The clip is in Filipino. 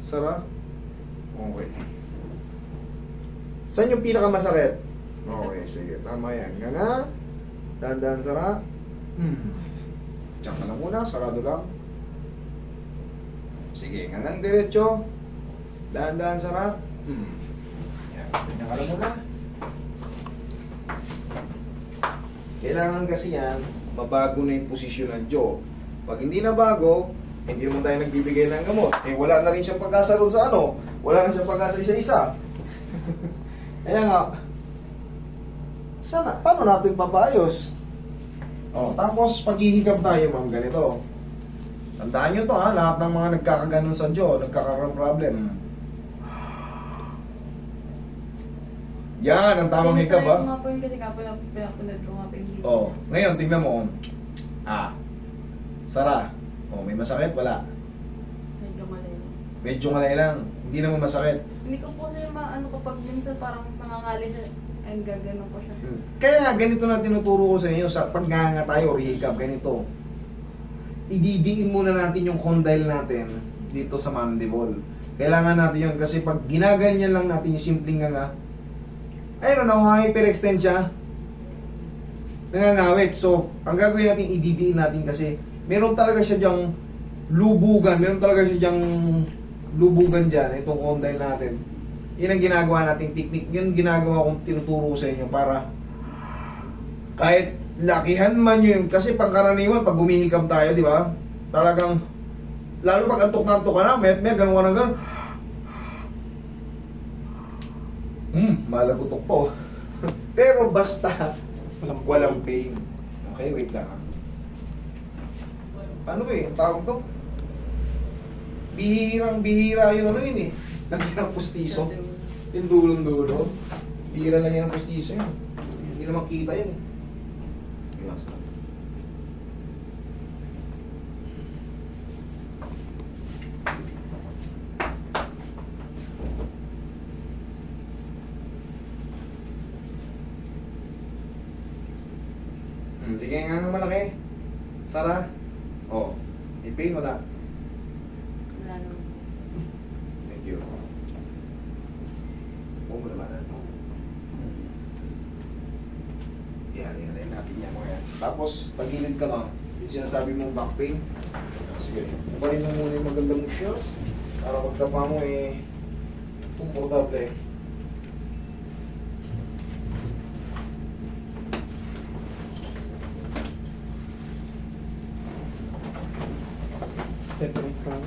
Sara. Okay. Saan yung pinakamasakit? Okay, sige. Tama yan. Nga. Dahan-dahan, Sara. Diyan ka lang muna. Sarado lang. Sige. Nga diretso. Dahan-dahan, Sara. Yan. Diyan ka lang muna. Kailangan kasi yan, mabago na yung posisyon ng jaw. Pag hindi na bago, hindi naman tayo nagbibigay ng gamot. Eh, wala na rin siyang pag-asa ron sa ano. Wala na siyang pag-asa isa-isa. Kaya nga, sana, paano natin papayos? Tapos, paghihikab tayo, ma'am, ganito. Tandaan nyo to, ha? Lahat ng mga nagkakaganon sa jaw, nagkakaroon problem. Yan, ang tamang hikab, ha? Hindi ko nga kasi pinapunod ko nga po yung video. Ngayon, tingnan mo, Sara. May masakit? Wala. Medyo malay lang. Medyo malay lang. Hindi naman masakit. Hindi ko po siya maano kapag minsan parang nangangali siya. Ay, gagano po siya. Kaya nga, ganito na tinuturo ko sa inyo sa pagganga tayo or hikab, ganito. Ididiin muna natin yung condyle natin dito sa mandible. Kailangan natin yun kasi pag ginaganyan lang natin yung simpleng nga, ayun na, hyperextend siya. Nangangawit. So, ang gagawin natin, ididiin natin kasi meron talaga siya dyang lubugan. Meron talaga siya dyang lubugan dyan. Itong condyle natin. Yun ang ginagawa nating technique. Yun ginagawa kong tinuturo sa inyo para kahit lakihan man yun. Kasi pangkaraniwan, pag humihikam tayo, di ba? Talagang, lalo pag antok na antok ka na, may ganun ka na ganun. Malagutok po. Pero basta walang pain. Okay, wait lang. Paano ba ang tawag to? Bihirang-bihira yun ano yun eh. Lagyan ng pustiso. Yung dulong-dulo. Bihira lang yan ng pustiso yun. Hindi naman kita yun eh. Relax lang. Sige nga nga malaki. Sara. May pain wala. Wala naman. Thank you. Huwag mo naman ito. Yan natin yan mga yan. Tapos, tagilid ka lang. Yung sinasabi mong back pain. Sige. Kuparin mo muna yung magandang shoes. Para pagtapa mo komportable. Separate from